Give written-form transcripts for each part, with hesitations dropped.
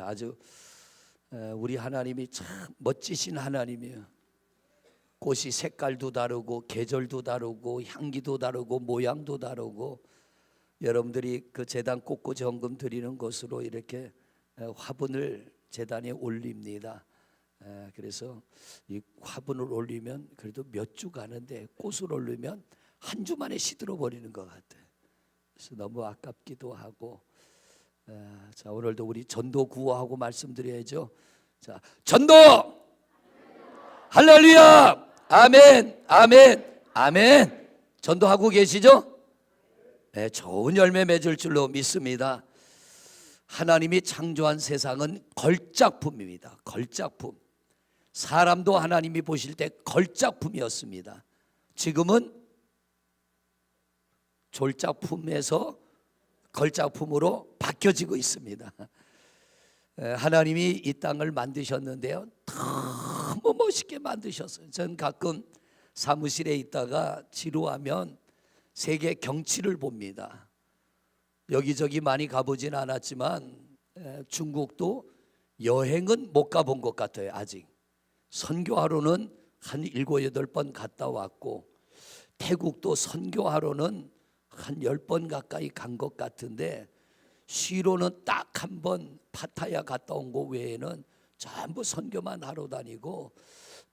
아주 우리 하나님이 참 멋지신 하나님이에요. 꽃이 색깔도 다르고 계절도 다르고 향기도 다르고 모양도 다르고, 여러분들이 그 제단 꽃꽂이 헌금 드리는 것으로 이렇게 화분을 제단에 올립니다. 그래서 이 화분을 올리면 그래도 몇 주 가는데 꽃을 올리면 한 주 만에 시들어 버리는 것 같아요. 그래서 너무 아깝기도 하고. 자, 오늘도 우리 전도 구호하고 말씀드려야죠. 자, 전도! 할렐루야! 아멘! 아멘! 아멘! 전도하고 계시죠? 네, 좋은 열매 맺을 줄로 믿습니다. 하나님이 창조한 세상은 걸작품입니다. 걸작품. 사람도 하나님이 보실 때 걸작품이었습니다. 지금은 졸작품에서 걸작품으로 바뀌어지고 있습니다. 하나님이 이 땅을 만드셨는데요, 너무 멋있게 만드셨어요. 전 가끔 사무실에 있다가 지루하면 세계 경치를 봅니다. 여기저기 많이 가보진 않았지만 중국도 여행은 못 가본 것 같아요. 아직 선교하러는 한 7, 8번 갔다 왔고, 태국도 선교하러는 한 10번 가까이 간 것 같은데, 쉬러는 딱 한 번 파타야 갔다 온 거 외에는 전부 선교만 하러 다니고,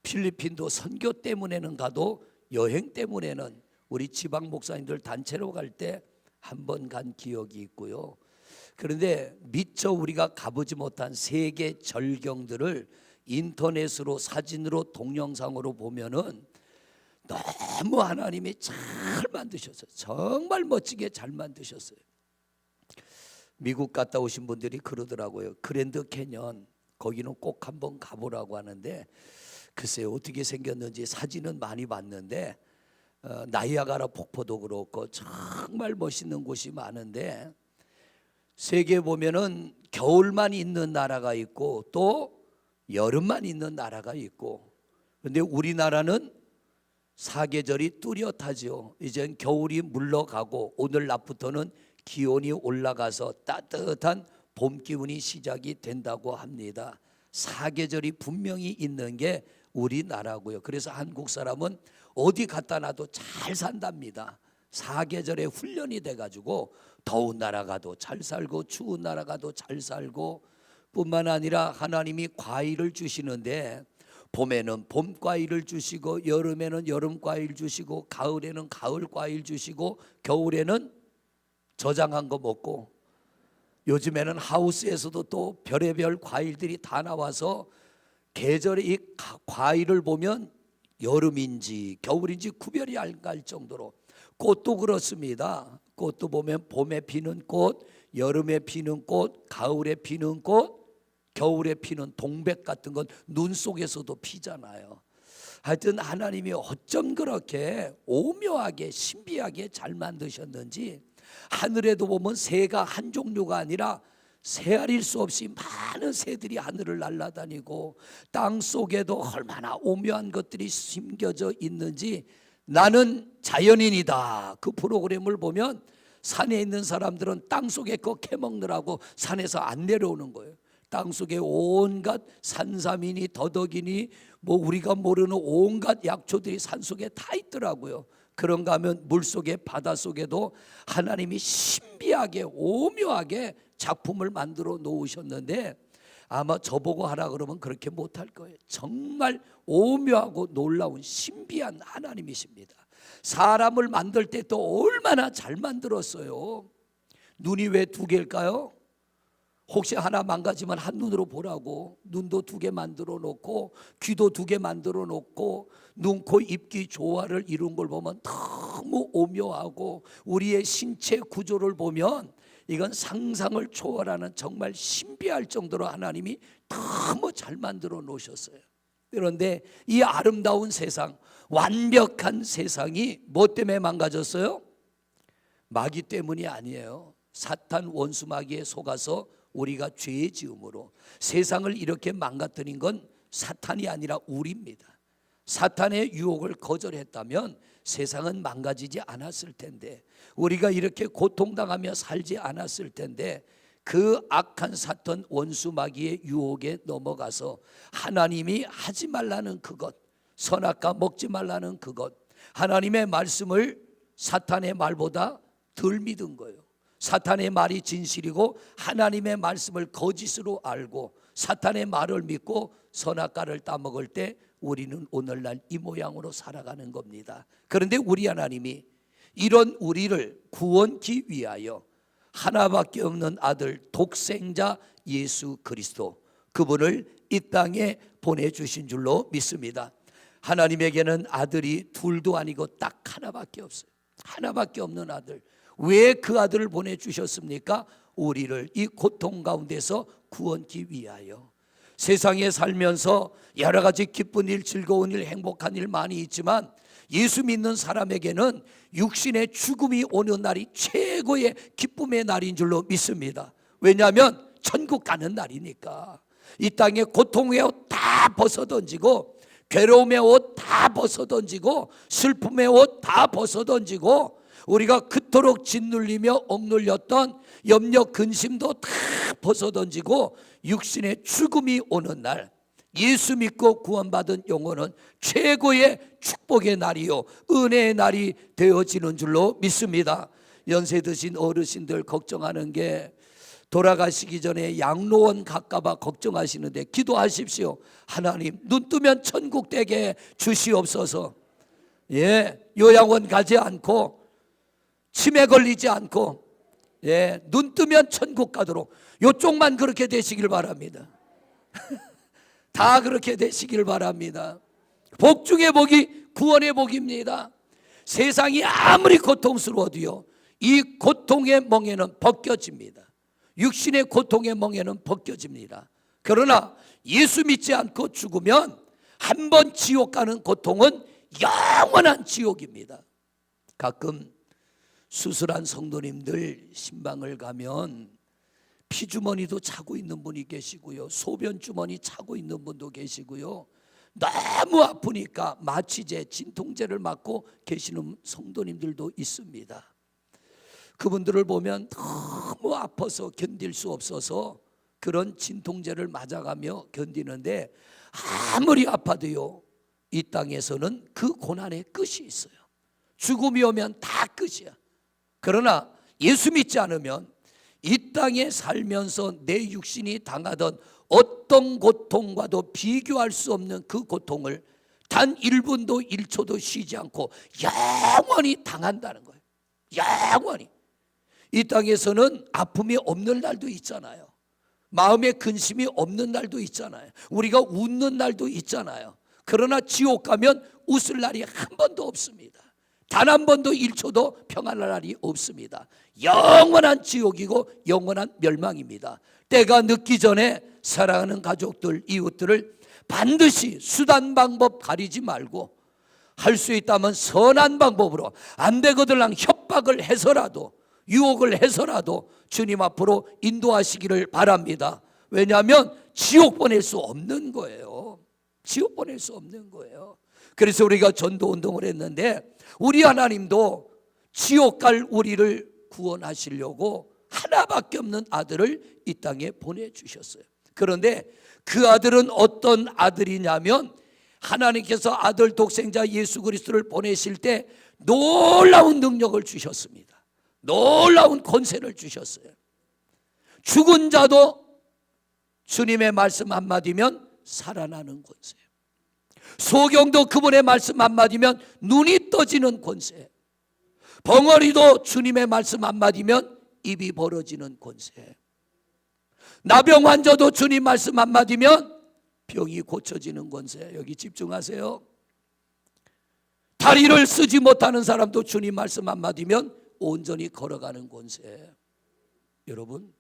필리핀도 선교 때문에는 가도 여행 때문에는 우리 지방 목사님들 단체로 갈 때 한 번 간 기억이 있고요. 그런데 미처 우리가 가보지 못한 세계 절경들을 인터넷으로, 사진으로, 동영상으로 보면은 너무 하나님이 잘 만드셨어요. 정말 멋지게 잘 만드셨어요. 미국 갔다 오신 분들이 그러더라고요. 그랜드 캐년, 거기는 꼭 한번 가보라고 하는데, 글쎄요 어떻게 생겼는지 사진은 많이 봤는데, 나이아가라 폭포도 그렇고 정말 멋있는 곳이 많은데, 세계에 보면은 겨울만 있는 나라가 있고 또 여름만 있는 나라가 있고, 그런데 우리나라는 사계절이 뚜렷하죠. 이젠 겨울이 물러가고 오늘 낮부터는 기온이 올라가서 따뜻한 봄 기운이 시작이 된다고 합니다. 사계절이 분명히 있는 게 우리나라고요. 그래서 한국 사람은 어디 갖다 놔도 잘 산답니다. 사계절에 훈련이 돼가지고 더운 나라 가도 잘 살고 추운 나라 가도 잘 살고, 뿐만 아니라 하나님이 과일을 주시는데, 봄에는 봄 과일을 주시고, 여름에는 여름 과일 주시고, 가을에는 가을 과일 주시고, 겨울에는 저장한 거 먹고, 요즘에는 하우스에서도 또 별의별 과일들이 다 나와서 계절의 이 과일을 보면 여름인지 겨울인지 구별이 안 갈 정도로, 꽃도 그렇습니다. 꽃도 보면 봄에 피는 꽃, 여름에 피는 꽃, 가을에 피는 꽃, 겨울에 피는 동백 같은 건 눈 속에서도 피잖아요. 하여튼 하나님이 어쩜 그렇게 오묘하게 신비하게 잘 만드셨는지, 하늘에도 보면 새가 한 종류가 아니라 새알일 수 없이 많은 새들이 하늘을 날아다니고, 땅 속에도 얼마나 오묘한 것들이 심겨져 있는지. 나는 자연인이다, 그 프로그램을 보면 산에 있는 사람들은 땅 속에 거 캐먹느라고 산에서 안 내려오는 거예요. 땅 속에 온갖 산삼이니 더덕이니 뭐 우리가 모르는 온갖 약초들이 산 속에 다 있더라고요. 그런가 하면 물속에, 바닷속에도 하나님이 신비하게 오묘하게 작품을 만들어 놓으셨는데, 아마 저보고 하라 그러면 그렇게 못할 거예요. 정말 오묘하고 놀라운 신비한 하나님이십니다. 사람을 만들 때 또 얼마나 잘 만들었어요. 눈이 왜 2개일까요? 혹시 하나 망가지면 한 눈으로 보라고 눈도 2개 만들어 놓고, 귀도 2개 만들어 놓고, 눈, 코, 입, 귀 조화를 이룬 걸 보면 너무 오묘하고, 우리의 신체 구조를 보면 이건 상상을 초월하는 정말 신비할 정도로 하나님이 너무 잘 만들어 놓으셨어요. 그런데 이 아름다운 세상, 완벽한 세상이 뭐 때문에 망가졌어요? 마귀 때문이 아니에요. 사탄 원수 마귀에 속아서 우리가 죄의 지음으로 세상을 이렇게 망가뜨린 건 사탄이 아니라 우리입니다. 사탄의 유혹을 거절했다면 세상은 망가지지 않았을 텐데, 우리가 이렇게 고통당하며 살지 않았을 텐데, 그 악한 사탄 원수 마귀의 유혹에 넘어가서 하나님이 하지 말라는 그것, 선악과 먹지 말라는 그것, 하나님의 말씀을 사탄의 말보다 덜 믿은 거예요. 사탄의 말이 진실이고 하나님의 말씀을 거짓으로 알고 사탄의 말을 믿고 선악과를 따먹을 때 우리는 오늘날 이 모양으로 살아가는 겁니다. 그런데 우리 하나님이 이런 우리를 구원기 위하여 하나밖에 없는 아들 독생자 예수 그리스도, 그분을 이 땅에 보내주신 줄로 믿습니다. 하나님에게는 아들이 둘도 아니고 딱 하나밖에 없어요. 하나밖에 없는 아들. 왜 그 아들을 보내주셨습니까? 우리를 이 고통 가운데서 구원기 위하여. 세상에 살면서 여러 가지 기쁜 일, 즐거운 일, 행복한 일 많이 있지만 예수 믿는 사람에게는 육신의 죽음이 오는 날이 최고의 기쁨의 날인 줄로 믿습니다. 왜냐하면 천국 가는 날이니까. 이 땅에 고통의 옷 다 벗어던지고 괴로움의 옷 다 벗어던지고 슬픔의 옷 다 벗어던지고 우리가 그토록 짓눌리며 억눌렸던 염려 근심도 다 벗어던지고 육신의 죽음이 오는 날, 예수 믿고 구원받은 영혼은 최고의 축복의 날이요 은혜의 날이 되어지는 줄로 믿습니다. 연세 드신 어르신들 걱정하는 게 돌아가시기 전에 양로원 갈까봐 걱정하시는데 기도하십시오. 하나님 눈 뜨면 천국 되게 주시옵소서. 요양원 가지 않고 치매 걸리지 않고 눈 뜨면 천국 가도록 요쪽만 그렇게 되시길 바랍니다. 다 그렇게 되시길 바랍니다. 복 중의 복이 구원의 복입니다. 세상이 아무리 고통스러워도요 이 고통의 멍에는 벗겨집니다. 육신의 고통의 멍에는 벗겨집니다. 그러나 예수 믿지 않고 죽으면 한 번 지옥 가는 고통은 영원한 지옥입니다. 가끔 수술한 성도님들 신방을 가면 피주머니도 차고 있는 분이 계시고요, 소변 주머니 차고 있는 분도 계시고요, 너무 아프니까 마취제, 진통제를 맞고 계시는 성도님들도 있습니다. 그분들을 보면 너무 아파서 견딜 수 없어서 그런 진통제를 맞아가며 견디는데 아무리 아파도요 이 땅에서는 그 고난의 끝이 있어요. 죽음이 오면 다 끝이야. 그러나 예수 믿지 않으면 이 땅에 살면서 내 육신이 당하던 어떤 고통과도 비교할 수 없는 그 고통을 단 1분도 1초도 쉬지 않고 영원히 당한다는 거예요. 영원히. 이 땅에서는 아픔이 없는 날도 있잖아요. 마음에 근심이 없는 날도 있잖아요. 우리가 웃는 날도 있잖아요. 그러나 지옥 가면 웃을 날이 한 번도 없습니다. 단 한 번도 1초도 평안할 날이 없습니다. 영원한 지옥이고 영원한 멸망입니다. 때가 늦기 전에 사랑하는 가족들, 이웃들을 반드시 수단 방법 가리지 말고 할 수 있다면 선한 방법으로, 안 되거든 협박을 해서라도 유혹을 해서라도 주님 앞으로 인도하시기를 바랍니다. 왜냐하면 지옥 보낼 수 없는 거예요. 지옥 보낼 수 없는 거예요. 그래서 우리가 전도운동을 했는데 우리 하나님도 지옥 갈 우리를 구원하시려고 하나밖에 없는 아들을 이 땅에 보내주셨어요. 그런데 그 아들은 어떤 아들이냐면 하나님께서 아들 독생자 예수 그리스도를 보내실 때 놀라운 능력을 주셨습니다. 놀라운 권세를 주셨어요. 죽은 자도 주님의 말씀 한마디면 살아나는 권세, 소경도 그분의 말씀 한마디면 눈이 떠지는 권세, 벙어리도 주님의 말씀 한마디면 입이 벌어지는 권세, 나병 환자도 주님 말씀 한마디면 병이 고쳐지는 권세. 여기 집중하세요. 다리를 쓰지 못하는 사람도 주님 말씀 한마디면 온전히 걸어가는 권세. 여러분,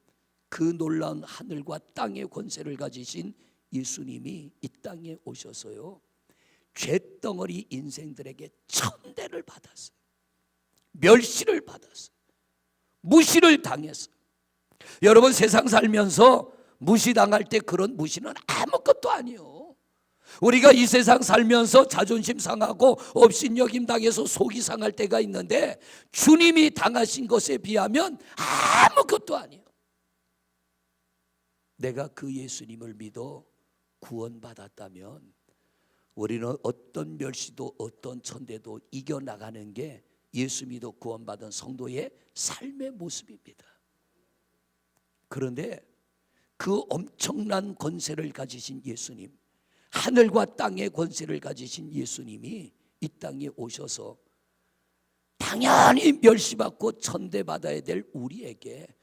그 놀라운 하늘과 땅의 권세를 가지신 예수님이 이 땅에 오셔서요 죄덩어리 인생들에게 천대를 받았어요. 멸시를 받았어요. 무시를 당했어요. 여러분, 세상 살면서 무시당할 때 그런 무시는 아무것도 아니에요. 우리가 이 세상 살면서 자존심 상하고 업신여김 당해서 속이 상할 때가 있는데 주님이 당하신 것에 비하면 아무것도 아니에요. 내가 그 예수님을 믿어 구원받았다면 우리는 어떤 멸시도 어떤 천대도 이겨나가는 게 예수 믿어 구원받은 성도의 삶의 모습입니다. 그런데 그 엄청난 권세를 가지신 예수님, 하늘과 땅의 권세를 가지신 예수님이 이 땅에 오셔서 당연히 멸시받고 천대받아야 될 우리에게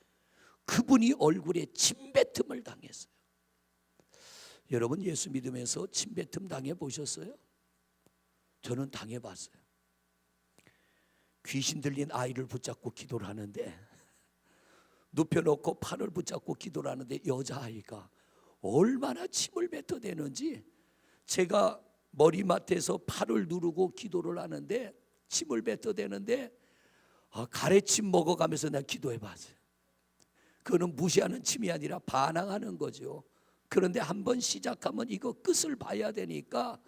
그분이 얼굴에 침뱉음을 당했어요. 여러분 예수 믿으면서 침뱉음 당해보셨어요? 저는 당해봤어요. 귀신 들린 아이를 붙잡고 기도를 하는데, 눕혀놓고 팔을 붙잡고 기도를 하는데 여자아이가 얼마나 침을 뱉어대는지, 제가 머리맡에서 팔을 누르고 기도를 하는데 침을 뱉어대는데 가래침 먹어가면서 내가 기도해봤어요. 그거는 무시하는 침이 아니라 반항하는 거죠. 그런데 한번 시작하면 이거 끝을 봐야 되니까.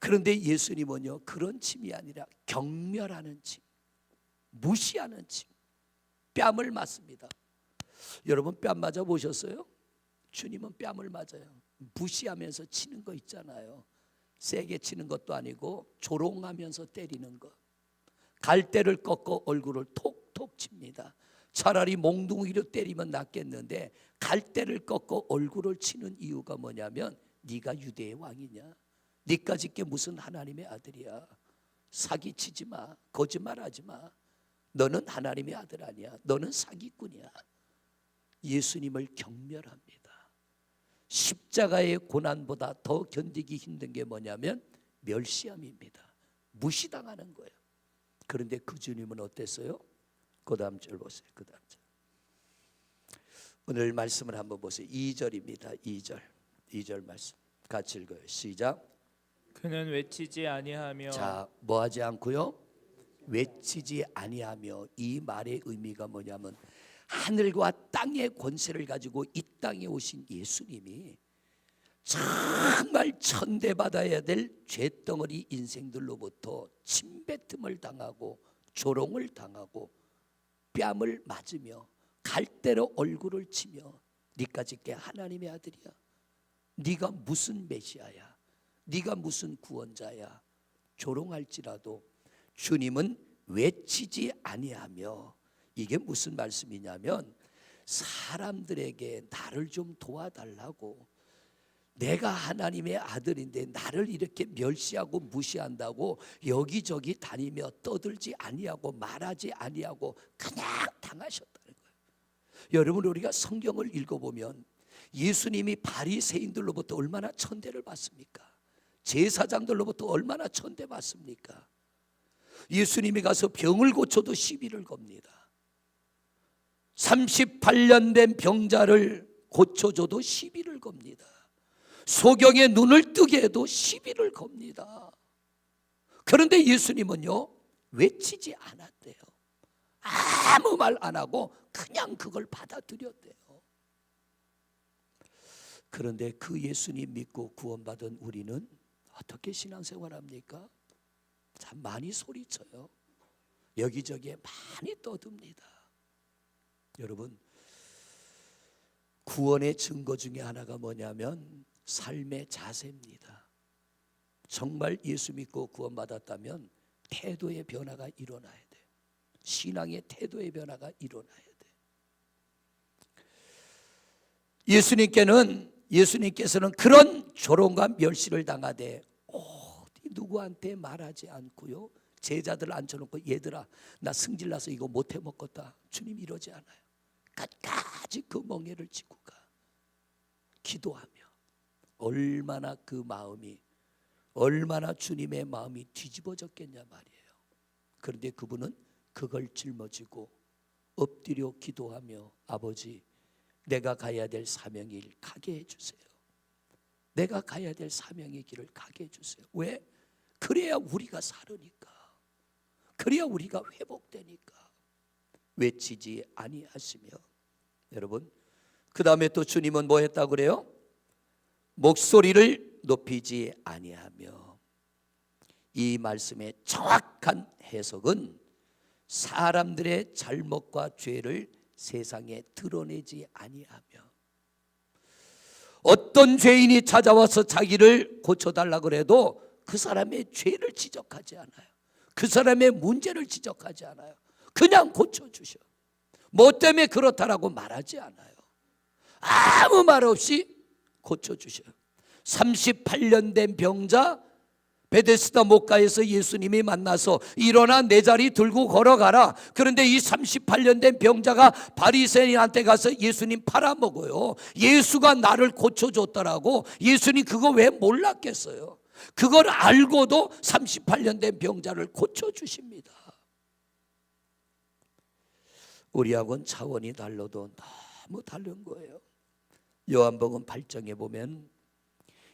그런데 예수님은요, 그런 침이 아니라 경멸하는 침, 무시하는 침, 뺨을 맞습니다. 여러분 뺨 맞아 보셨어요? 주님은 뺨을 맞아요. 무시하면서 치는 거 있잖아요. 세게 치는 것도 아니고 조롱하면서 때리는 거. 갈대를 꺾어 얼굴을 톡톡 칩니다. 차라리 몽둥이로 때리면 낫겠는데 갈대를 꺾어 얼굴을 치는 이유가 뭐냐면, 네가 유대의 왕이냐? 네까짓 게 무슨 하나님의 아들이야? 사기치지 마, 거짓말하지 마. 너는 하나님의 아들 아니야. 너는 사기꾼이야. 예수님을 경멸합니다. 십자가의 고난보다 더 견디기 힘든 게 뭐냐면 멸시함입니다. 무시당하는 거예요. 그런데 그 주님은 어땠어요? 그 다음 절 보세요. 그 다음 절. 오늘 말씀을 한번 보세요. 2절입니다. 2절 말씀 같이 읽어요. 시작. 그는 외치지 아니하며. 자, 뭐 하지 않고요? 외치지 아니하며. 이 말의 의미가 뭐냐면 하늘과 땅의 권세를 가지고 이 땅에 오신 예수님이 정말 천대받아야 될 죄덩어리 인생들로부터 침뱉음을 당하고 조롱을 당하고 뺨을 맞으며 갈대로 얼굴을 치며, 네까짓 게 하나님의 아들이야? 네가 무슨 메시아야? 네가 무슨 구원자야? 조롱할지라도 주님은 외치지 아니하며. 이게 무슨 말씀이냐면 사람들에게 나를 좀 도와달라고, 내가 하나님의 아들인데 나를 이렇게 멸시하고 무시한다고 여기저기 다니며 떠들지 아니하고 말하지 아니하고 그냥 당하셨다는 거예요. 여러분 우리가 성경을 읽어보면 예수님이 바리새인들로부터 얼마나 천대를 받습니까? 제사장들로부터 얼마나 천대받습니까? 예수님이 가서 병을 고쳐도 시비를 겁니다. 38년 된 병자를 고쳐줘도 시비를 겁니다. 소경의 눈을 뜨게 해도 시비를 겁니다. 그런데 예수님은요, 외치지 않았대요. 아무 말 안 하고 그냥 그걸 받아들였대요. 그런데 그 예수님 믿고 구원받은 우리는 어떻게 신앙생활합니까? 참 많이 소리쳐요. 여기저기에 많이 떠듭니다. 여러분, 구원의 증거 중에 하나가 뭐냐면 삶의 자세입니다. 정말 예수 믿고 구원받았다면 태도의 변화가 일어나야 돼요. 신앙의 태도의 변화가 일어나야 돼요. 예수님께서는 그런 조롱과 멸시를 당하되 어디 누구한테 말하지 않고요, 제자들 앉혀놓고 얘들아 나 승질나서 이거 못해 먹겠다. 주님 이러지 않아요. 끝까지 그 멍에를 짚고 가. 기도하며. 얼마나 그 마음이, 얼마나 주님의 마음이 뒤집어졌겠냐 말이에요. 그런데 그분은 그걸 짊어지고 엎드려 기도하며, 아버지 내가 가야 될 사명의 길 가게 해주세요. 내가 가야 될 사명의 길을 가게 해주세요. 왜? 그래야 우리가 살으니까. 그래야 우리가 회복되니까. 외치지 아니하시며. 여러분, 그 다음에 또 주님은 뭐 했다고 그래요? 목소리를 높이지 아니하며. 이 말씀의 정확한 해석은 사람들의 잘못과 죄를 세상에 드러내지 아니하며. 어떤 죄인이 찾아와서 자기를 고쳐달라 그래도 그 사람의 죄를 지적하지 않아요. 그 사람의 문제를 지적하지 않아요. 그냥 고쳐주셔. 뭐 때문에 그렇다라고 말하지 않아요. 아무 말 없이 고쳐주셔요. 38년 된 병자, 베데스다 목가에서 예수님이 만나서 일어나 내 자리 들고 걸어가라. 그런데 이 38년 된 병자가 바리새인한테 가서 예수님 팔아먹어요. 예수가 나를 고쳐줬더라고. 예수님 그거 왜 몰랐겠어요? 그걸 알고도 38년 된 병자를 고쳐주십니다. 우리하고는 차원이 달라도 너무 다른 거예요. 요한복음 8장에 보면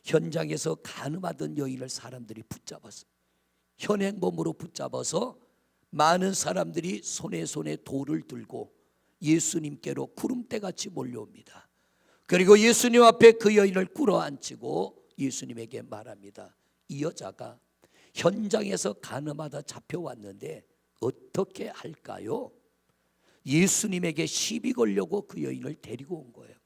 현장에서 간음하던 여인을 사람들이 붙잡았어요. 현행범으로 붙잡아서 많은 사람들이 손에 돌을 들고 예수님께로 구름대같이 몰려옵니다. 그리고 예수님 앞에 그 여인을 꿇어앉히고 예수님에게 말합니다. 이 여자가 현장에서 간음하다 잡혀왔는데 어떻게 할까요? 예수님에게 시비 걸려고 그 여인을 데리고 온 거예요.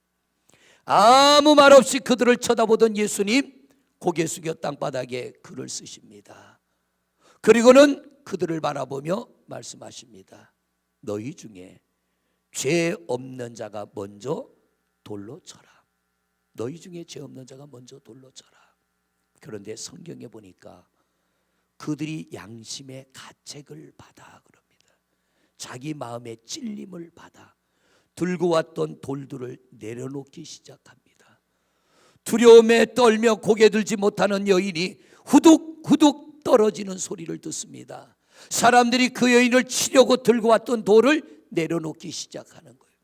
아무 말 없이 그들을 쳐다보던 예수님 고개 숙여 땅바닥에 글을 쓰십니다. 그리고는 그들을 바라보며 말씀하십니다. 너희 중에 죄 없는 자가 먼저 돌로 쳐라. 너희 중에 죄 없는 자가 먼저 돌로 쳐라. 그런데 성경에 보니까 그들이 양심의 가책을 받아 그럽니다. 자기 마음의 찔림을 받아 들고 왔던 돌들을 내려놓기 시작합니다. 두려움에 떨며 고개 들지 못하는 여인이 후둑후둑 떨어지는 소리를 듣습니다. 사람들이 그 여인을 치려고 들고 왔던 돌을 내려놓기 시작하는 거예요.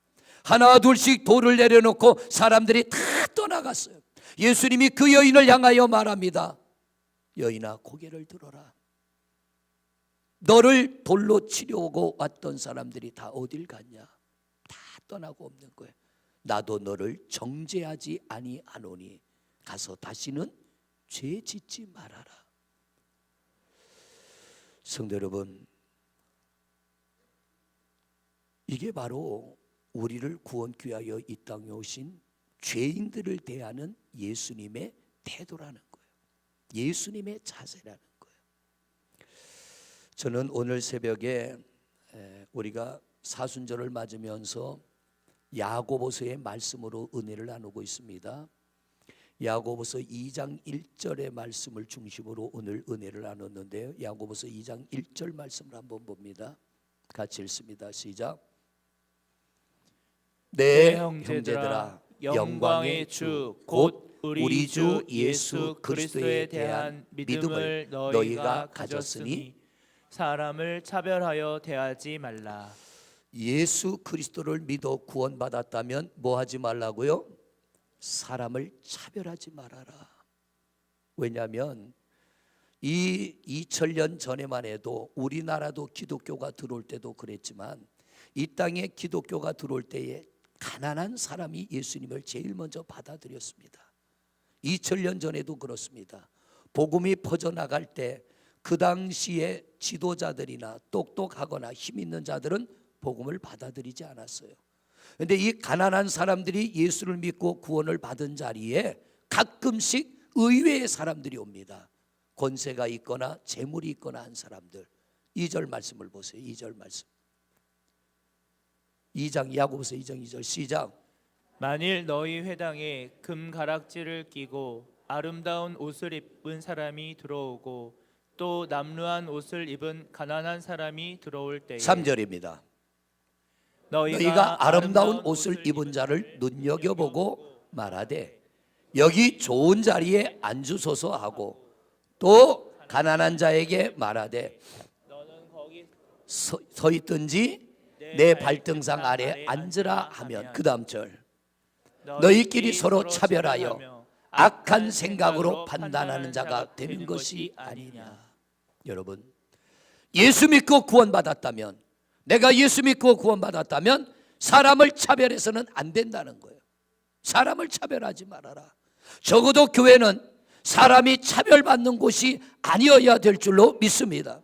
하나 둘씩 돌을 내려놓고 사람들이 다 떠나갔어요. 예수님이 그 여인을 향하여 말합니다. 여인아, 고개를 들어라. 너를 돌로 치려고 왔던 사람들이 다 어딜 갔냐? 다 떠나고 없는 거예요. 나도 너를 정죄하지 아니하노니 가서 다시는 죄 짓지 말아라. 성도 여러분, 이게 바로 우리를 구원케 하여 이 땅에 오신 죄인들을 대하는 예수님의 태도라는 거예요. 예수님의 자세라는 거예요. 저는 오늘 새벽에 우리가 사순절을 맞으면서 야고보서의 말씀으로 은혜를 나누고 있습니다. 야고보서 2장 1절의 말씀을 중심으로 오늘 은혜를 나눴는데요. 야고보서 2장 1절 말씀을 한번 봅니다. 같이 읽습니다. 시작. 네, 형제들아, 영광의 주 곧 우리 주 예수 그리스도에 대한 믿음을 너희가 가졌으니 사람을 차별하여 대하지 말라. 예수 그리스도를 믿어 구원받았다면 뭐 하지 말라고요? 사람을 차별하지 말아라. 왜냐하면 이 2000년 전에만 해도 우리나라도 기독교가 들어올 때도 그랬지만 이 땅에 기독교가 들어올 때에 가난한 사람이 예수님을 제일 먼저 받아들였습니다. 2000년 전에도 그렇습니다. 복음이 퍼져나갈 때 그 당시에 지도자들이나 똑똑하거나 힘 있는 자들은 복음을 받아들이지 않았어요. 그런데 이 가난한 사람들이 예수를 믿고 구원을 받은 자리에 가끔씩 의외의 사람들이 옵니다. 권세가 있거나 재물이 있거나 한 사람들. 2절 말씀을 보세요. 2절 말씀. 2장 야고보서 2장 2절 시작. 만일 너희 회당에 금 가락지를 끼고 아름다운 옷을 입은 사람이 들어오고 또 남루한 옷을 입은 가난한 사람이 들어올 때에 3절입니다. 너희가 아름다운 옷을 입은 자를 눈여겨보고 말하되 여기 좋은 자리에 앉으소서 하고 또 가난한 자에게 말하되 너는 거기 서 있든지 내 발등상 아래 앉으라 하면 그 다음 절 너희끼리 서로 차별하여 악한 생각으로 판단하는 자가 되는 것이 아니냐. 여러분, 예수 믿고 구원받았다면, 내가 예수 믿고 구원받았다면 사람을 차별해서는 안 된다는 거예요. 사람을 차별하지 말아라. 적어도 교회는 사람이 차별받는 곳이 아니어야 될 줄로 믿습니다.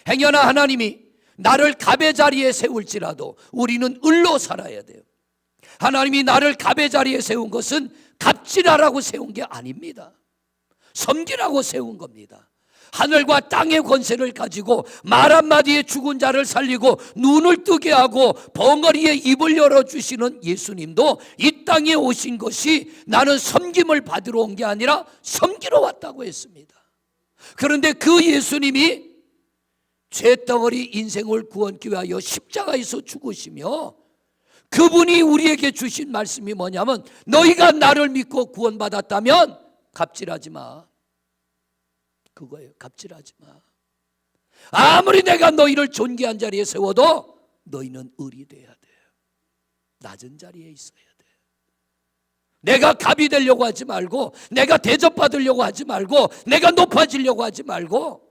행여나 하나님이 나를 갑의 자리에 세울지라도 우리는 을로 살아야 돼요. 하나님이 나를 갑의 자리에 세운 것은 갑질하라고 세운 게 아닙니다. 섬기라고 세운 겁니다. 하늘과 땅의 권세를 가지고 말 한마디에 죽은 자를 살리고 눈을 뜨게 하고 벙어리에 입을 열어주시는 예수님도 이 땅에 오신 것이 나는 섬김을 받으러 온 게 아니라 섬기러 왔다고 했습니다. 그런데 그 예수님이 죄덩어리 인생을 구원기 위하여 십자가에서 죽으시며 그분이 우리에게 주신 말씀이 뭐냐면 너희가 나를 믿고 구원받았다면 갑질하지 마. 그거예요. 갑질하지 마. 아무리 내가 너희를 존귀한 자리에 세워도 너희는 을이 돼야 돼. 낮은 자리에 있어야 돼. 내가 갑이 되려고 하지 말고, 내가 대접받으려고 하지 말고, 내가 높아지려고 하지 말고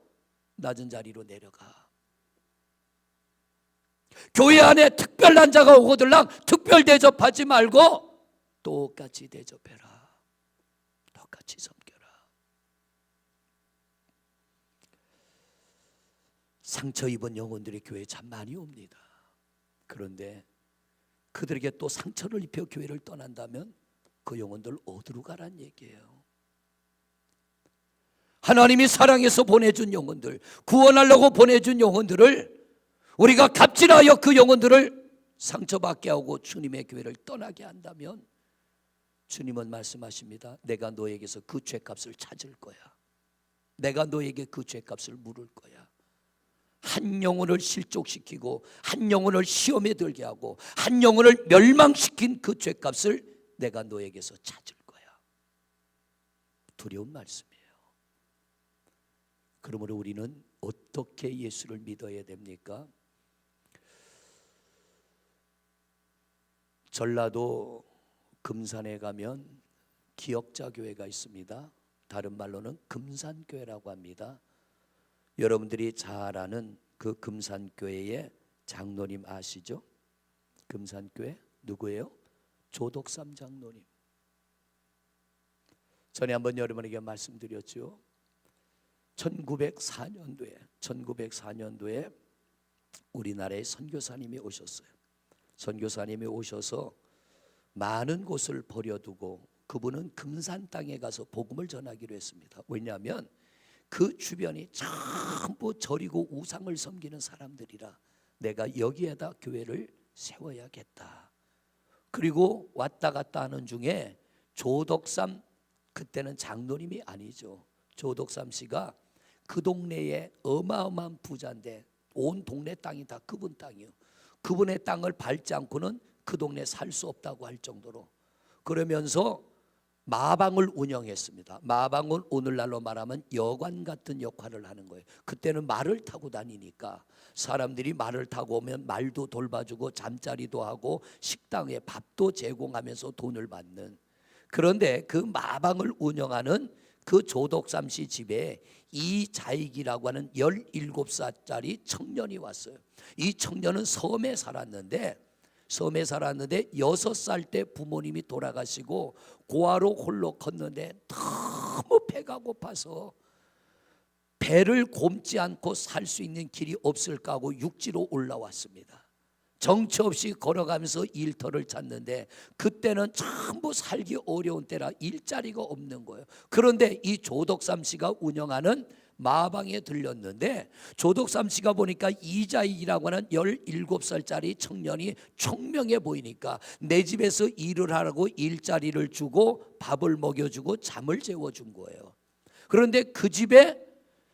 낮은 자리로 내려가. 교회 안에 특별한 자가 오거들랑 특별 대접하지 말고 똑같이 대접해라. 똑같이 섬겨라. 상처 입은 영혼들이 교회에 참 많이 옵니다. 그런데 그들에게 또 상처를 입혀 교회를 떠난다면 그 영혼들 어디로 가란 얘기예요. 하나님이 사랑해서 보내준 영혼들, 구원하려고 보내준 영혼들을 우리가 갑질하여 그 영혼들을 상처받게 하고 주님의 교회를 떠나게 한다면 주님은 말씀하십니다. 내가 너에게서 그 죄값을 찾을 거야. 내가 너에게 그 죄값을 물을 거야. 한 영혼을 실족시키고 한 영혼을 시험에 들게 하고 한 영혼을 멸망시킨 그 죄값을 내가 너에게서 찾을 거야. 두려운 말씀이에요. 그러므로 우리는 어떻게 예수를 믿어야 됩니까? 전라도 금산에 가면 기역자 교회가 있습니다. 다른 말로는 금산교회라고 합니다. 여러분들이 잘 아는 그 금산교회의 장로님 아시죠? 금산교회 누구예요? 조덕삼 장로님. 전에 한번 여러분에게 말씀드렸죠. 1904년도에 우리나라에 선교사님이 오셨어요. 선교사님이 오셔서 많은 곳을 버려두고 그분은 금산 땅에 가서 복음을 전하기로 했습니다. 왜냐하면 그 주변이 전부 절이고 우상을 섬기는 사람들이라 내가 여기에다 교회를 세워야겠다. 그리고 왔다 갔다 하는 중에 조덕삼, 그때는 장로님이 아니죠. 조덕삼 씨가 그 동네에 어마어마한 부자인데 온 동네 땅이 다 그분 땅이요. 그분의 땅을 밟지 않고는 그 동네에 살 수 없다고 할 정도로, 그러면서 마방을 운영했습니다. 마방은 오늘날로 말하면 여관 같은 역할을 하는 거예요. 그때는 말을 타고 다니니까 사람들이 말을 타고 오면 말도 돌봐주고 잠자리도 하고 식당에 밥도 제공하면서 돈을 받는. 그런데 그 마방을 운영하는 그 조덕삼 씨 집에 이자익이라고 하는 17살짜리 청년이 왔어요. 이 청년은 섬에 살았는데 6살 때 부모님이 돌아가시고 고아로 홀로 컸는데 너무 배가 고파서 배를 곪지 않고 살 수 있는 길이 없을까 하고 육지로 올라왔습니다. 정처 없이 걸어가면서 일터를 찾는데 그때는 전부 살기 어려운 때라 일자리가 없는 거예요. 그런데 이 조덕삼 씨가 운영하는 마방에 들렸는데 조덕삼 씨가 보니까 이자익이라고 하는 17살짜리 청년이 총명해 보이니까 내 집에서 일을 하라고 일자리를 주고 밥을 먹여주고 잠을 재워준 거예요. 그런데 그 집에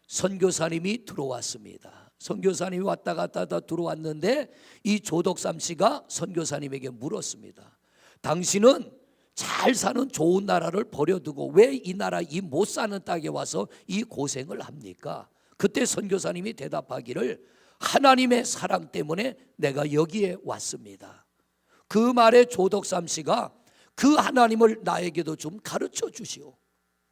선교사님이 들어왔습니다. 선교사님이 왔다 갔다 하다 들어왔는데 이 조덕삼 씨가 선교사님에게 물었습니다. 당신은 잘 사는 좋은 나라를 버려두고 왜 이 나라 이 못 사는 땅에 와서 이 고생을 합니까? 그때 선교사님이 대답하기를 하나님의 사랑 때문에 내가 여기에 왔습니다. 그 말에 조덕삼 씨가 그 하나님을 나에게도 좀 가르쳐 주시오.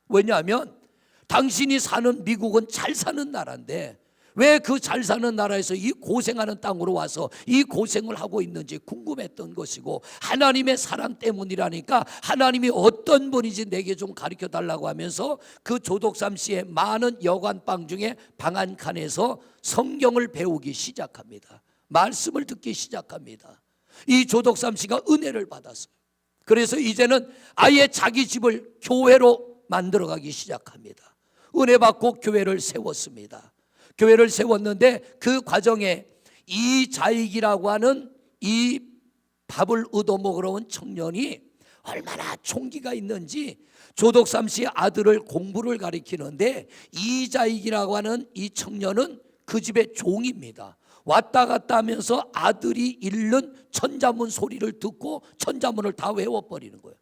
왜냐하면 당신이 사는 미국은 잘 사는 나라인데 왜 그 잘 사는 나라에서 이 고생하는 땅으로 와서 이 고생을 하고 있는지 궁금했던 것이고, 하나님의 사랑 때문이라니까 하나님이 어떤 분인지 내게 좀 가르쳐 달라고 하면서 그 조덕삼 씨의 많은 여관방 중에 방 한 칸에서 성경을 배우기 시작합니다. 말씀을 듣기 시작합니다. 이 조덕삼 씨가 은혜를 받았어요. 그래서 이제는 아예 자기 집을 교회로 만들어가기 시작합니다. 은혜 받고 교회를 세웠습니다. 교회를 세웠는데 그 과정에 이자익이라고 하는 이 밥을 얻어먹으러 온 청년이 얼마나 총기가 있는지 조덕삼 씨 아들을 공부를 가리키는데 이자익이라고 하는 이 청년은 그 집의 종입니다. 왔다 갔다 하면서 아들이 읽는 천자문 소리를 듣고 천자문을 다 외워버리는 거예요.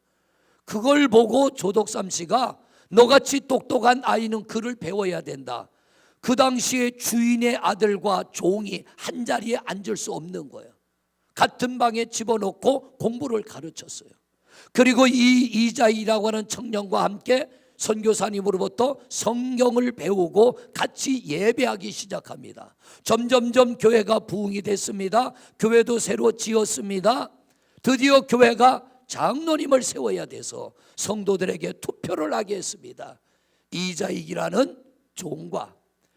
그걸 보고 조덕삼 씨가 너같이 똑똑한 아이는 글을 배워야 된다. 그 당시에 주인의 아들과 종이 한 자리에 앉을 수 없는 거예요. 같은 방에 집어넣고 공부를 가르쳤어요. 그리고 이 이자익이라고 하는 청년과 함께 선교사님으로부터 성경을 배우고 같이 예배하기 시작합니다. 점점점 교회가 부흥이 됐습니다. 교회도 새로 지었습니다. 드디어 교회가 장로님을 세워야 돼서 성도들에게 투표를 하게 했습니다. 이자익이라는 종과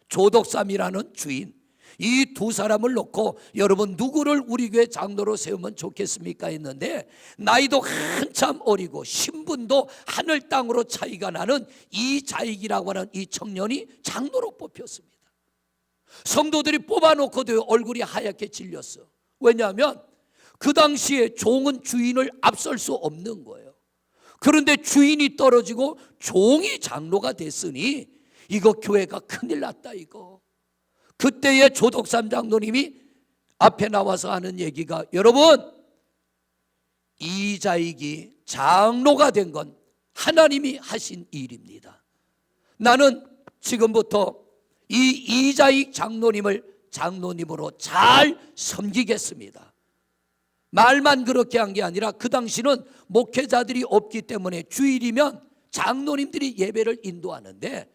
조덕삼이라는 주인, 이 두 사람을 놓고 여러분 누구를 우리 교회 장로로 세우면 좋겠습니까 했는데 나이도 한참 어리고 신분도 하늘 땅으로 차이가 나는 이자익이라고 하는 이 청년이 장로로 뽑혔습니다. 성도들이 뽑아놓고도 얼굴이 하얗게 질렸어. 왜냐하면 그 당시에 종은 주인을 앞설 수 없는 거예요. 그런데 주인이 떨어지고 종이 장로가 됐으니 이거 교회가 큰일 났다 이거. 그때의 조덕삼 장로님이 앞에 나와서 하는 얘기가 여러분 이자익이 장로가 된 건 하나님이 하신 일입니다. 나는 지금부터 이 이자익 장로님을 장로님으로 잘 섬기겠습니다. 말만 그렇게 한 게 아니라 그 당시는 목회자들이 없기 때문에 주일이면 장로님들이 예배를 인도하는데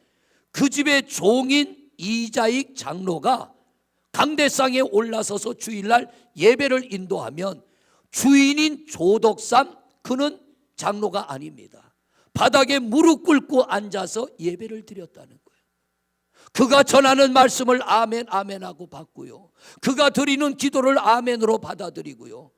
그 집의 종인 이자익 장로가 강대상에 올라서서 주일날 예배를 인도하면 주인인 조덕삼 그는 장로가 아닙니다. 바닥에 무릎 꿇고 앉아서 예배를 드렸다는 거예요. 그가 전하는 말씀을 아멘 아멘 하고 받고요. 그가 드리는 기도를 아멘으로 받아들이고요.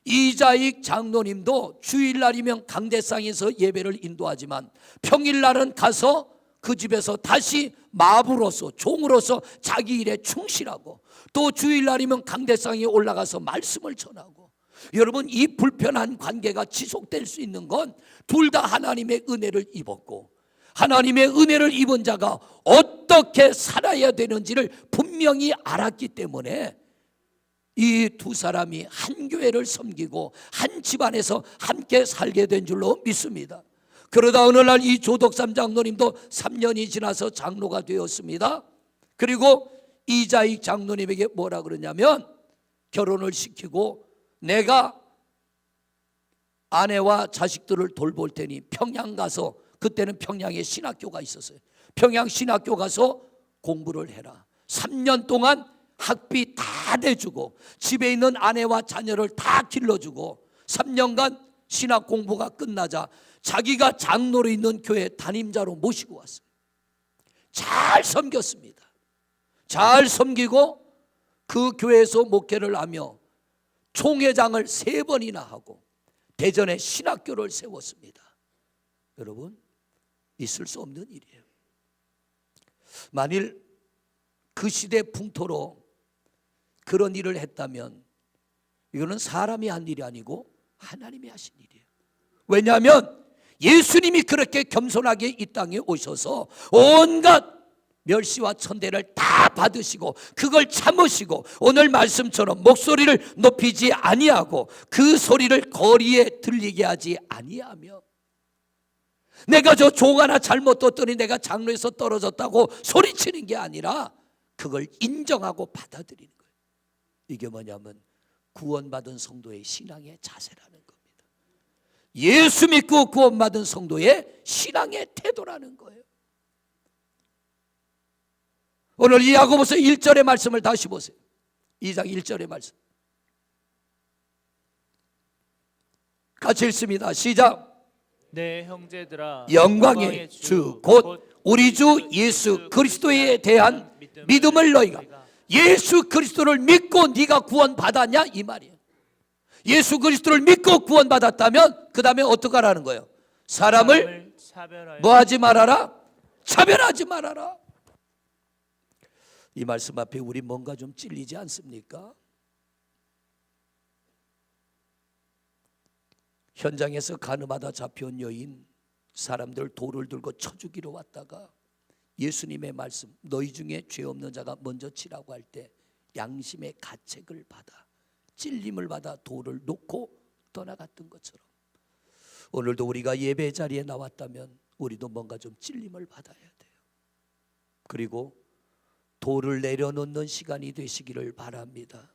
이자익 장로님도 주일날이면 강대상에서 예배를 인도하지만 평일날은 가서 그 집에서 다시 마부로서 종으로서 자기 일에 충실하고 또 주일날이면 강대상에 올라가서 말씀을 전하고 여러분 이 불편한 관계가 지속될 수 있는 건 둘 다 하나님의 은혜를 입었고 하나님의 은혜를 입은 자가 어떻게 살아야 되는지를 분명히 알았기 때문에 이 두 사람이 한 교회를 섬기고 한 집안에서 함께 살게 된 줄로 믿습니다. 그러다 어느 날 이 조덕삼 장로님도 3년이 지나서 장로가 되었습니다. 그리고 이자익 장로님에게 뭐라 그러냐면 결혼을 시키고 내가 아내와 자식들을 돌볼 테니 평양 가서 그때는 평양에 신학교가 있었어요. 평양 신학교 가서 공부를 해라. 3년 동안 학비 다 내주고 집에 있는 아내와 자녀를 다 길러주고 3년간 신학 공부가 끝나자 자기가 장로로 있는 교회 담임자로 모시고 왔어요. 잘 섬겼습니다. 잘 섬기고 그 교회에서 목회를 하며 총회장을 3번이나 하고 대전에 신학교를 세웠습니다. 여러분 있을 수 없는 일이에요. 만일 그 시대 풍토로 그런 일을 했다면 이거는 사람이 한 일이 아니고 하나님이 하신 일이에요. 왜냐하면 예수님이 그렇게 겸손하게 이 땅에 오셔서 온갖 멸시와 천대를 다 받으시고 그걸 참으시고 오늘 말씀처럼 목소리를 높이지 아니하고 그 소리를 거리에 들리게 하지 아니하며 내가 저 종 하나 잘못 뒀더니 내가 장로에서 떨어졌다고 소리치는 게 아니라 그걸 인정하고 받아들이는 거예요. 이게 뭐냐면 구원받은 성도의 신앙의 자세라는 겁니다. 예수 믿고 구원받은 성도의 신앙의 태도라는 거예요. 오늘 이 야고보서 1절의 말씀을 다시 보세요. 2장 1절의 말씀 같이 읽습니다. 시작. 네 형제들아 영광의 주 곧 우리 주 예수 그리스도에 대한 믿음을 너희가 예수 그리스도를 믿고 네가 구원받았냐 이 말이에요. 예수 그리스도를 믿고 구원받았다면 그 다음에 어떻게 하라는 거예요? 사람을 차별하여 뭐 하지 말아라? 차별하지 말아라. 이 말씀 앞에 우리 뭔가 좀 찔리지 않습니까? 현장에서 가늠하다 잡혀온 여인, 사람들 돌을 들고 쳐 죽이러 왔다가 예수님의 말씀, 너희 중에 죄 없는 자가 먼저 치라고 할 때 양심의 가책을 받아, 찔림을 받아 돌을 놓고 떠나갔던 것처럼 오늘도 우리가 예배 자리에 나왔다면 우리도 뭔가 좀 찔림을 받아야 돼요. 그리고 돌을 내려놓는 시간이 되시기를 바랍니다.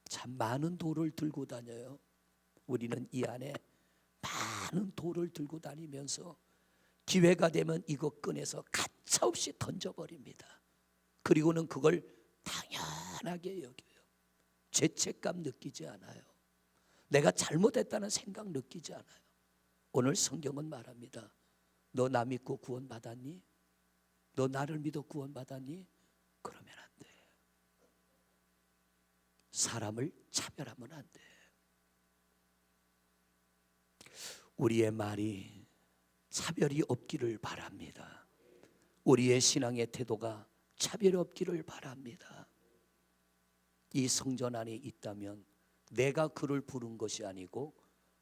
참 많은 돌을 들고 다녀요. 우리는 이 안에 많은 돌을 들고 다니면서 기회가 되면 이거 꺼내서 가차없이 던져버립니다. 그리고는 그걸 당연하게 여겨요. 죄책감 느끼지 않아요. 내가 잘못했다는 생각 느끼지 않아요. 오늘 성경은 말합니다. 너 나 믿고 구원받았니? 너 나를 믿어 구원받았니? 그러면 안 돼. 사람을 차별하면 안 돼. 우리의 말이 차별이 없기를 바랍니다. 우리의 신앙의 태도가 차별이 없기를 바랍니다. 이 성전 안에 있다면 내가 그를 부른 것이 아니고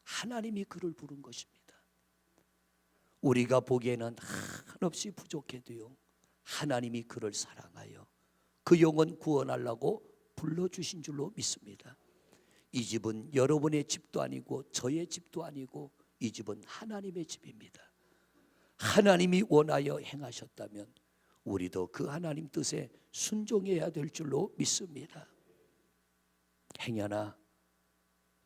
하나님이 그를 부른 것입니다. 우리가 보기에는 한없이 부족해도요, 하나님이 그를 사랑하여 그 영혼 구원하려고 불러주신 줄로 믿습니다. 이 집은 여러분의 집도 아니고 저의 집도 아니고 이 집은 하나님의 집입니다. 하나님이 원하여 행하셨다면 우리도 그 하나님 뜻에 순종해야 될 줄로 믿습니다. 행여나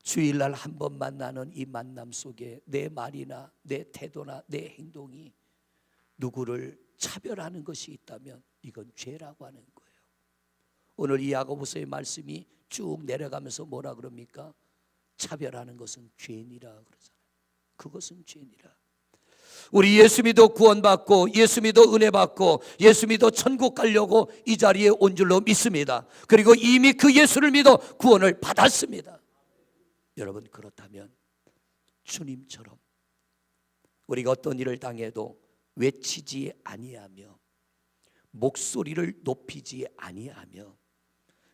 주일날 한 번 만나는 이 만남 속에 내 말이나 내 태도나 내 행동이 누구를 차별하는 것이 있다면 이건 죄라고 하는 거예요. 오늘 이 야고보서의 말씀이 쭉 내려가면서 뭐라 그럽니까? 차별하는 것은 죄니라 그러잖아요. 그것은 죄니라. 우리 예수 믿어 구원받고 예수 믿어 은혜 받고 예수 믿어 천국 가려고 이 자리에 온 줄로 믿습니다. 그리고 이미 그 예수를 믿어 구원을 받았습니다. 여러분, 그렇다면 주님처럼 우리가 어떤 일을 당해도 외치지 아니하며 목소리를 높이지 아니하며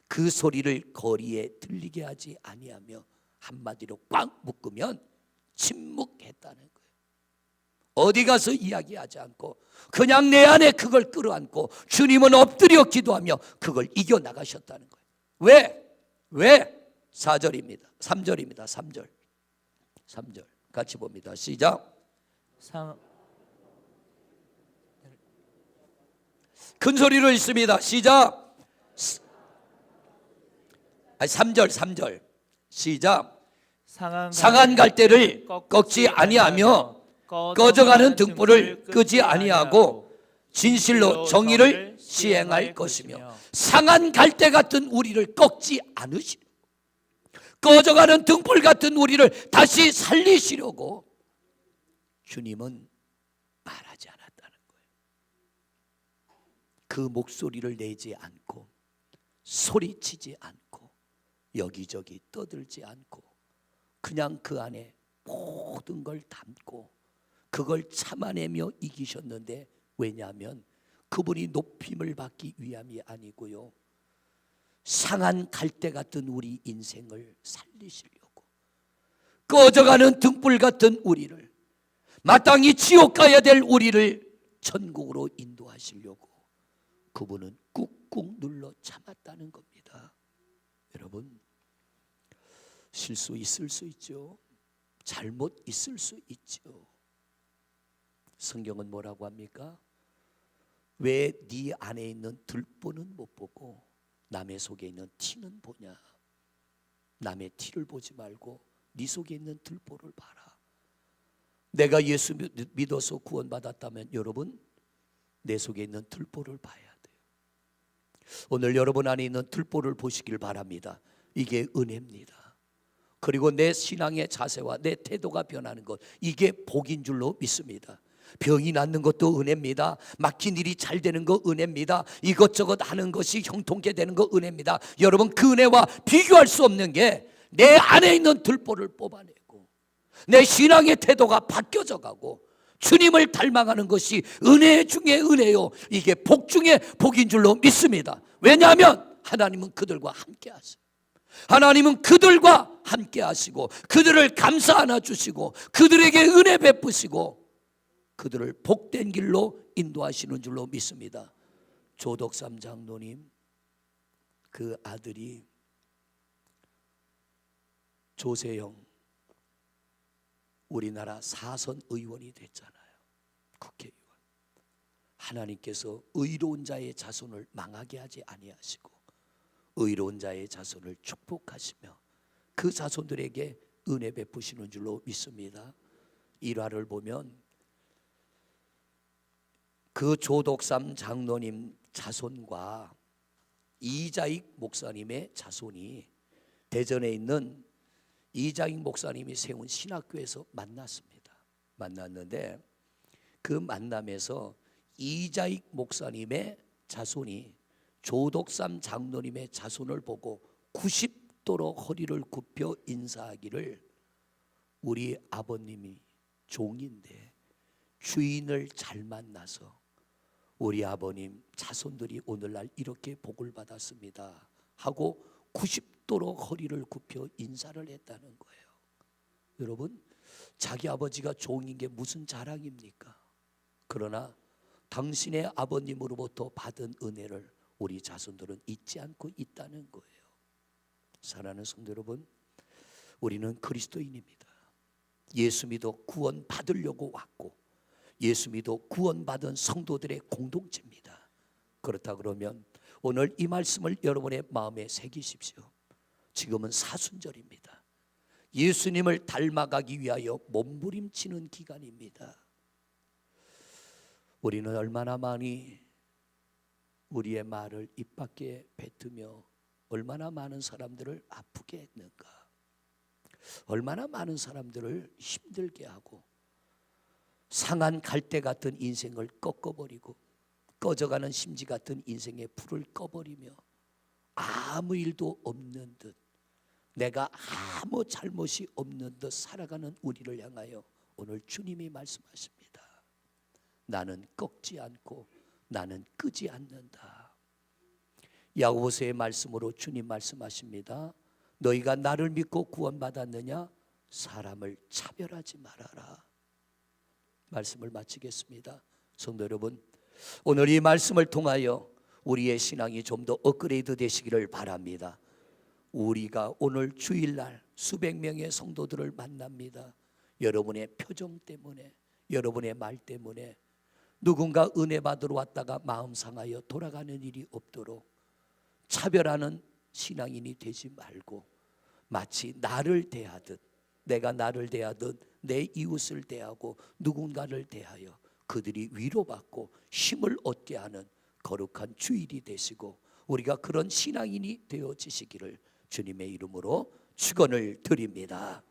그 소리를 거리에 들리게 하지 아니하며 한마디로 꽉 묶으면 침묵했다는 거예요. 어디 가서 이야기하지 않고 그냥 내 안에 그걸 끌어안고 주님은 엎드려 기도하며 그걸 이겨나가셨다는 거예요. 왜? 4절입니다. 3절입니다. 3절 같이 봅니다. 시작. 큰 소리로 읽습니다. 시작. 3절 시작. 상한 갈대를 꺾지 아니하며 꺼져가는 등불을 끄지 아니하고 진실로 정의를 시행할 것이며 상한 갈대 같은 우리를 꺾지 않으시고 꺼져가는 등불 같은 우리를 다시 살리시려고 주님은 말하지 않았다는 거예요. 그 목소리를 내지 않고 소리치지 않고 여기저기 떠들지 않고 그냥 그 안에 모든 걸 담고 그걸 참아내며 이기셨는데, 왜냐하면 그분이 높임을 받기 위함이 아니고요, 상한 갈대 같은 우리 인생을 살리시려고, 꺼져가는 등불 같은 우리를, 마땅히 지옥 가야 될 우리를 천국으로 인도하시려고 그분은 꾹꾹 눌러 참았다는 겁니다. 여러분, 실수 있을 수 있죠. 잘못 있을 수 있죠. 성경은 뭐라고 합니까? 왜 네 안에 있는 들보는 못 보고 남의 속에 있는 티는 보냐? 남의 티를 보지 말고 네 속에 있는 들보를 봐라. 내가 예수 믿어서 구원받았다면 여러분, 내 속에 있는 들보를 봐야 돼요. 오늘 여러분 안에 있는 들보를 보시길 바랍니다. 이게 은혜입니다. 그리고 내 신앙의 자세와 내 태도가 변하는 것, 이게 복인 줄로 믿습니다. 병이 낫는 것도 은혜입니다. 막힌 일이 잘 되는 거 은혜입니다. 이것저것 하는 것이 형통케 되는 거 은혜입니다. 여러분, 그 은혜와 비교할 수 없는 게 내 안에 있는 들보를 뽑아내고 내 신앙의 태도가 바뀌어져 가고 주님을 닮아가는 것이 은혜 중에 은혜요, 이게 복 중에 복인 줄로 믿습니다. 왜냐하면 하나님은 그들과 함께 하세요. 하나님은 그들과 함께 하시고 그들을 감사 안아 주시고 그들에게 은혜 베푸시고 그들을 복된 길로 인도하시는 줄로 믿습니다. 조덕삼 장로님 그 아들이 조세영 우리나라 사선 의원이 됐잖아요. 국회의원. 하나님께서 의로운 자의 자손을 망하게 하지 아니하시고 의로운 자의 자손을 축복하시며 그 자손들에게 은혜 베푸시는 줄로 믿습니다. 일화를 보면 그 조덕삼 장로님 자손과 이자익 목사님의 자손이 대전에 있는 이자익 목사님이 세운 신학교에서 만났습니다. 만났는데 그 만남에서 이자익 목사님의 자손이 조덕삼 장로님의 자손을 보고 90도로 허리를 굽혀 인사하기를, 우리 아버님이 종인데 주인을 잘 만나서 우리 아버님 자손들이 오늘날 이렇게 복을 받았습니다 하고 90도로 허리를 굽혀 인사를 했다는 거예요. 여러분, 자기 아버지가 종인 게 무슨 자랑입니까? 그러나 당신의 아버님으로부터 받은 은혜를 우리 자손들은 잊지 않고 있다는 거예요. 사랑하는 성도 여러분, 우리는 그리스도인입니다. 예수 믿어 구원 받으려고 왔고 예수 믿어 구원받은 성도들의 공동체입니다. 그렇다 그러면 오늘 이 말씀을 여러분의 마음에 새기십시오. 지금은 사순절입니다. 예수님을 닮아가기 위하여 몸부림치는 기간입니다. 우리는 얼마나 많이 우리의 말을 입 밖에 뱉으며 얼마나 많은 사람들을 아프게 했는가, 얼마나 많은 사람들을 힘들게 하고 상한 갈대 같은 인생을 꺾어버리고 꺼져가는 심지 같은 인생의 불을 꺼버리며 아무 일도 없는 듯, 내가 아무 잘못이 없는 듯 살아가는 우리를 향하여 오늘 주님이 말씀하십니다. 나는 꺾지 않고 나는 끄지 않는다. 야고보서의 말씀으로 주님 말씀하십니다. 너희가 나를 믿고 구원받았느냐? 사람을 차별하지 말아라. 말씀을 마치겠습니다. 성도 여러분, 오늘 이 말씀을 통하여 우리의 신앙이 좀 더 업그레이드 되시기를 바랍니다. 우리가 오늘 주일날 수백 명의 성도들을 만납니다. 여러분의 표정 때문에, 여러분의 말 때문에 누군가 은혜 받으러 왔다가 마음 상하여 돌아가는 일이 없도록 차별하는 신앙인이 되지 말고 마치 나를 대하듯, 내가 나를 대하듯 내 이웃을 대하고 누군가를 대하여 그들이 위로받고 힘을 얻게 하는 거룩한 주일이 되시고 우리가 그런 신앙인이 되어지시기를 주님의 이름으로 축원을 드립니다.